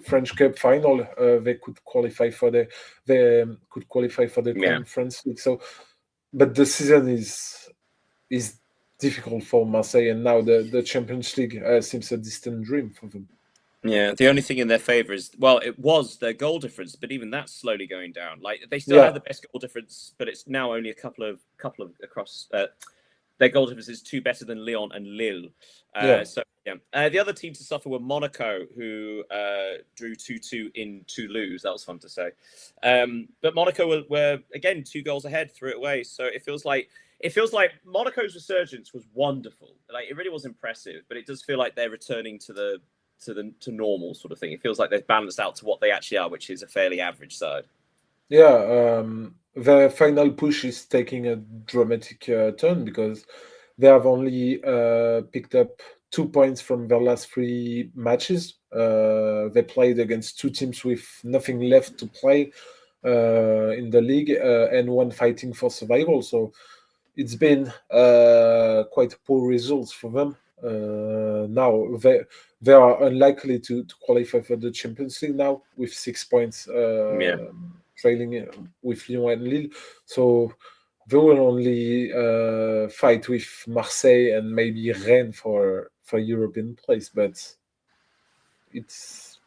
French Cup final, they could qualify for the Conference League. So, but the season is difficult for Marseille, and now the Champions League seems a distant dream for them. Yeah, the only thing in their favour is, well, it was their goal difference, but even that's slowly going down. Like, they still have the best goal difference, but it's now only a couple of across. Their goal difference is 2 better than Lyon and Lille. So the other team to suffer were Monaco, who drew 2-2 in Toulouse. That was fun to say. But Monaco were again 2 goals ahead, threw it away. So it feels like Monaco's resurgence was wonderful. Like, it really was impressive, but it does feel like they're returning to normal sort of thing. It feels like they've balanced out to what they actually are, which is a fairly average side. Yeah, the final push is taking a dramatic turn because they have only picked up 2 points from their last 3 matches. They played against 2 teams with nothing left to play in the league, and one fighting for survival. So it's been quite poor results for them. Now they are unlikely to qualify for the Champions League now with 6 points trailing with Lyon and Lille. So they will only fight with Marseille and maybe Rennes for European place, but it's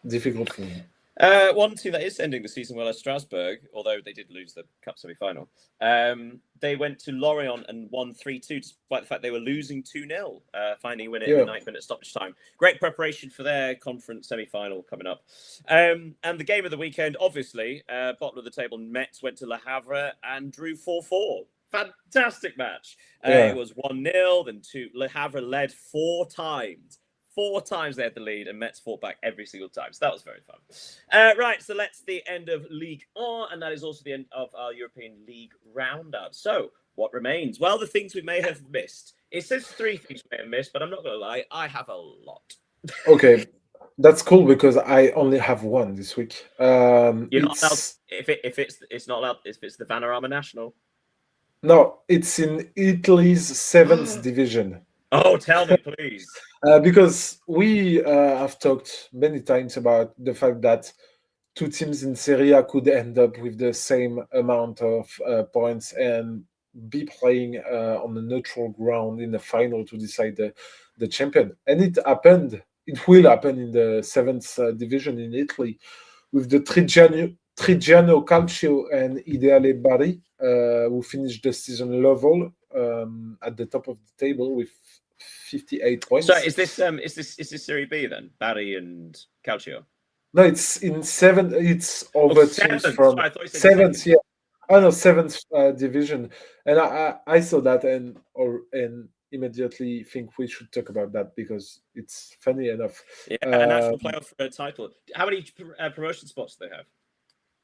difficult for them. One team that is ending the season well is Strasbourg, although they did lose the cup semi-final. They went to Lorient and won 3-2, despite the fact they were losing 2-0, finding a winner in the 9th minute stoppage time. Great preparation for their conference semi-final coming up. And the game of the weekend, obviously, bottom of the table, Metz went to Le Havre and drew 4-4. Fantastic match. It was 1-0, then 2. Le Havre led 4 times. 4 times they had the lead, and Metz fought back every single time. So that was very fun. Right, so that's the end of Ligue 1, and that is also the end of our European League roundup. So what remains? Well, the things we may have missed. It says 3 things we may have missed, but I'm not going to lie, I have a lot. Okay, that's cool because I only have 1 this week. You're not allowed if it's not allowed if it's the Vanarama National. No, it's in Italy's 7th division. Oh, tell me, please. Because we have talked many times about the fact that 2 teams in Serie A could end up with the same amount of points and be playing on a neutral ground in the final to decide the champion. And it happened. It will happen in the 7th division in Italy with the Trigiano Calcio and Ideale Bari, who finished the season level at the top of the table with 58 points. So is this Serie B then? Bari and Calcio? No, it's in 7th. It's over teams from 7th. Yeah, I know 7th division, and I saw that and immediately think we should talk about that because it's funny enough. Yeah, a national playoff title. How many promotion spots do they have?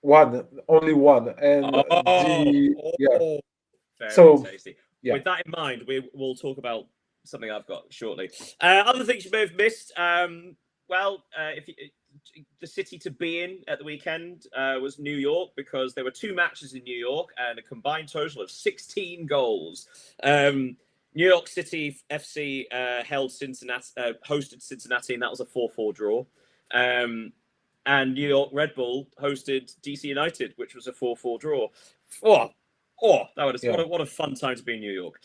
1, only 1, and so tasty. Yeah. With that in mind, we'll talk about something I've got shortly. Other things you may have missed. If the city to be in at the weekend was New York, because there were 2 matches in New York and a combined total of 16 goals. New York City FC hosted Cincinnati, and that was a 4-4 draw. And New York Red Bull hosted DC United, which was a 4-4 draw. What a fun time to be in New York.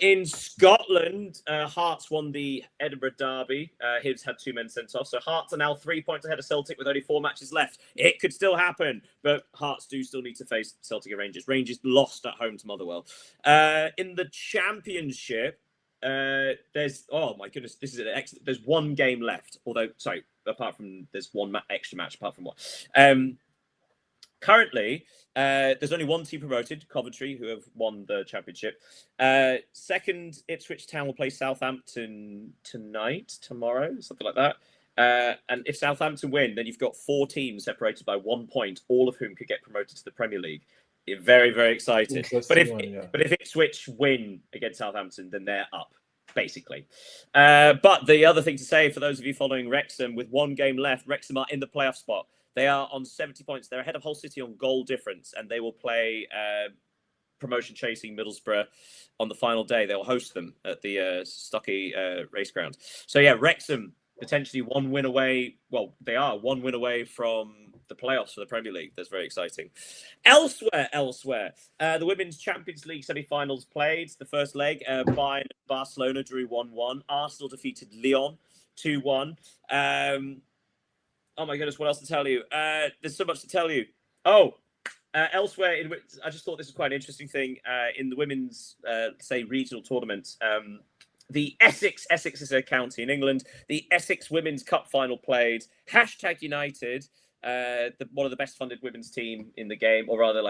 In Scotland, Hearts won the Edinburgh Derby. Hibs had 2 men sent off. So Hearts are now 3 points ahead of Celtic with only 4 matches left. It could still happen, but Hearts do still need to face Celtic and Rangers. Rangers lost at home to Motherwell. In the Championship, there's, oh my goodness, this is an excellent. There's 1 game left. Although, sorry, apart from there's 1 extra match, apart from one. Currently, there's only 1 team promoted, Coventry, who have won the championship. Second, Ipswich Town will play Southampton tomorrow, something like that. And if Southampton win, then you've got 4 teams separated by 1 point, all of whom could get promoted to the Premier League. You're very, very excited. But if Ipswich win against Southampton, then they're up, basically. But the other thing to say, for those of you following Wrexham, with 1 game left, Wrexham are in the playoff spot. They are on 70 points. They're ahead of Hull City on goal difference, and they will play promotion-chasing Middlesbrough on the final day. They'll host them at the Stocky race ground. So, yeah, Wrexham potentially 1 win away. Well, they are 1 win away from the playoffs for the Premier League. That's very exciting. Elsewhere, the Women's Champions League semi-finals played. The first leg, Bayern and Barcelona drew 1-1. Arsenal defeated Lyon 2-1. Oh my goodness, what else to tell you? There's so much to tell you. Elsewhere, I just thought this was quite an interesting thing. In the women's, say, regional tournaments, the Essex is a county in England, the Essex Women's Cup final played. #United, one of the best funded women's team in the game, or rather,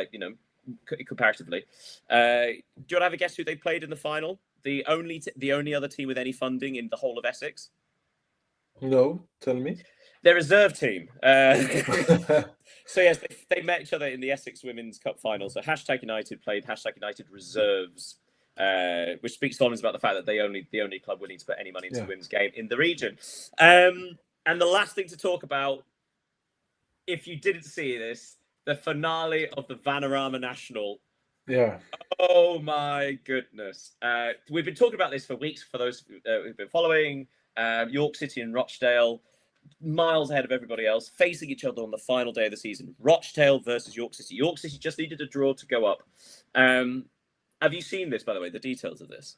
comparatively. Do you want to have a guess who they played in the final? The only other team with any funding in the whole of Essex? No, tell me. Their reserve team. So yes, they met each other in the Essex Women's Cup final. So #United played #United reserves, which speaks volumes about the fact that the only club willing to put any money into the women's game in the region. And the last thing to talk about, if you didn't see this, the finale of the Vanarama National. Yeah. Oh my goodness. We've been talking about this for weeks. For those who've been following, York City and Rochdale, miles ahead of everybody else, facing each other on the final day of the season. Rochdale versus York City. York City just needed a draw to go up. Have you seen this, by the way, the details of this?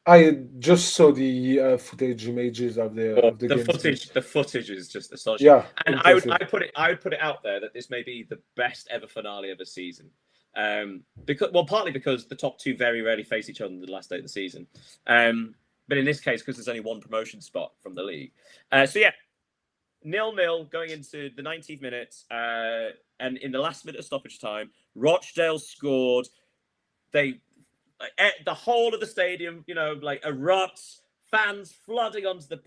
I just saw the footage images of the footage. The footage is just astonishing. Yeah, and I would put it out there that this may be the best ever finale of a season. Partly because the top 2 very rarely face each other on the last day of the season. But in this case, because there's only 1 promotion spot from the league. 0-0 going into the 19th minute, and in the last minute of stoppage time, Rochdale scored. The whole of the stadium, erupts, fans flooding onto the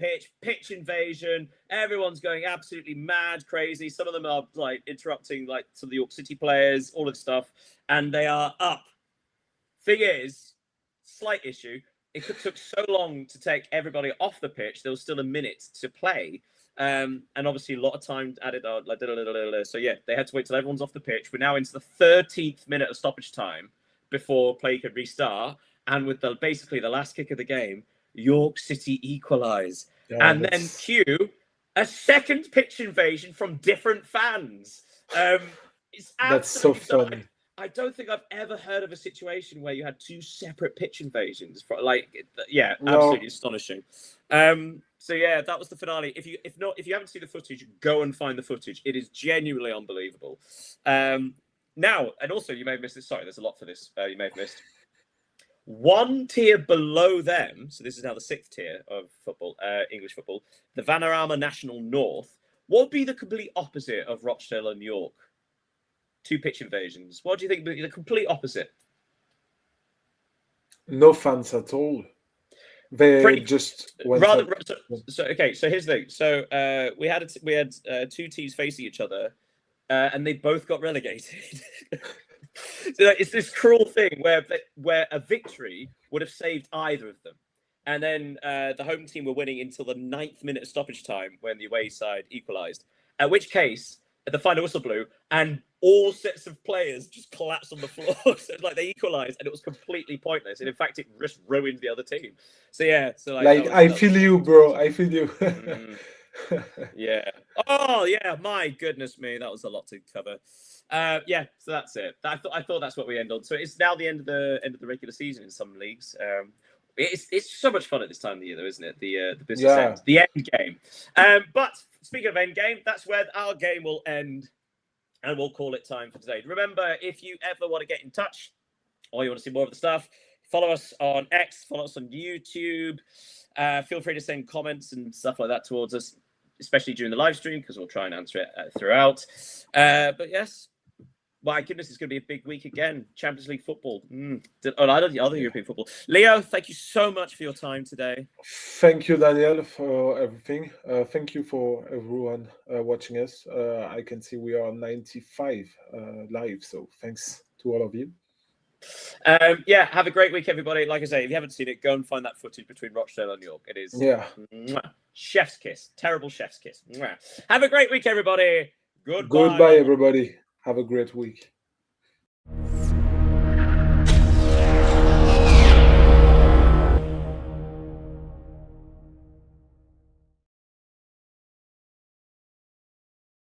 pitch invasion. Everyone's going absolutely mad, crazy. Some of them are interrupting some of the York City players, all of the stuff, and they are up. Thing is, slight issue. It took so long to take everybody off the pitch. There was still a minute to play. And obviously a lot of time added on. So yeah, they had to wait till everyone's off the pitch. We're now into the 13th minute of stoppage time before play could restart. And with basically the last kick of the game, York City equalise. Yeah, and then cue a second pitch invasion from different fans. It's that's so funny. I don't think I've ever heard of a situation where you had 2 separate pitch invasions. Absolutely astonishing. So yeah, that was the finale. If you haven't seen the footage, go and find the footage. It is genuinely unbelievable. Now, and also you may have missed this. Sorry, there's a lot for this. You may have missed 1 tier below them. So this is now the 6th tier of football, English football. The Vanarama National North. What would be the complete opposite of Rochdale and York? 2 pitch invasions. What do you think? The complete opposite. No fans at all. They just went So here's the thing. So we had 2 teams facing each other, and they both got relegated. So it's this cruel thing where a victory would have saved either of them, and then the home team were winning until the 9th minute of stoppage time when the away side equalised. At which case, the final whistle blew, and all sets of players just collapsed on the floor. So it's like they equalised, and it was completely pointless. And in fact, it just ruined the other team. So yeah, so Like I feel you, bro. I feel you. Yeah. Oh yeah. My goodness me, that was a lot to cover. Yeah. So that's it. I thought that's what we end on. So it's now the end of the regular season in some leagues. It's so much fun at this time of the year, though, isn't it? The business end, the end game. But speaking of end game, that's where our game will end, and we'll call it time for today. Remember, if you ever want to get in touch or you want to see more of the stuff, follow us on X, follow us on YouTube. Feel free to send comments and stuff like that towards us, especially during the live stream, because we'll try and answer it throughout. But yes, my goodness, it's going to be a big week again. Champions League football. Other European football. Leo, thank you so much for your time today. Thank you, Daniel, for everything. Thank you for everyone watching us. I can see we are 95 live, so thanks to all of you. Yeah, have a great week, everybody. Like I say, if you haven't seen it, go and find that footage between Rochdale and York. It is chef's kiss. Terrible chef's kiss. Have a great week, everybody. Goodbye. Goodbye, everybody. Have a great week.